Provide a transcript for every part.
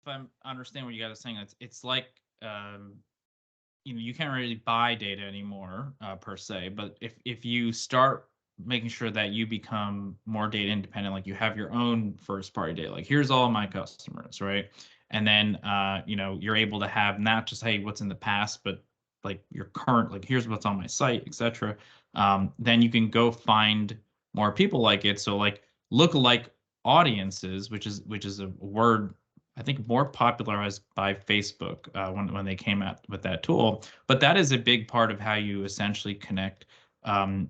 I'm understanding what you guys are saying, it's like you can't really buy data anymore per se, but if you start making sure that you become more data independent, like you have your own first party data, like here's all my customers, right? And then you're able to have not just, hey, what's in the past, but like your current, like here's what's on my site, etc. Then you can go find more people like it. So like look-alike audiences, which is a word I think more popularized by Facebook when they came out with that tool. But that is a big part of how you essentially connect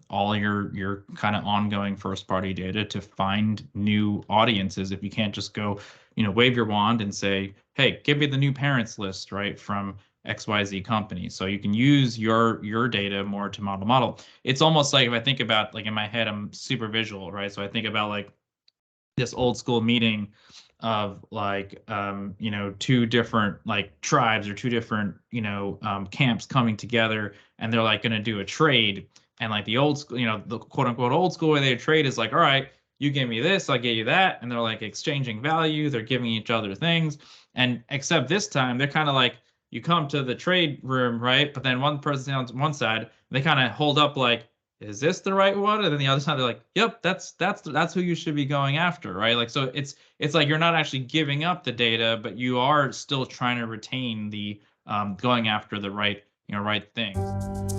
all your kind of ongoing first party data to find new audiences. If you can't just go, wave your wand and say, hey, give me the new parents list, right, from XYZ company. So you can use your data more to model. It's almost like if I think about, like, in my head, I'm super visual, right? So I think about like this old school meeting of like two different like tribes or two different camps coming together, and they're like going to do a trade. And like the old school, the quote unquote old school way they trade is like, all right, you give me this, I give you that, and they're like exchanging value, they're giving each other things. And except this time they're kind of like, you come to the trade room, right, but then one person on one side, they kind of hold up like, is this the right one? And then the other side, they're like, yep, that's who you should be going after, right? Like, so it's like you're not actually giving up the data, but you are still trying to retain the going after the right things.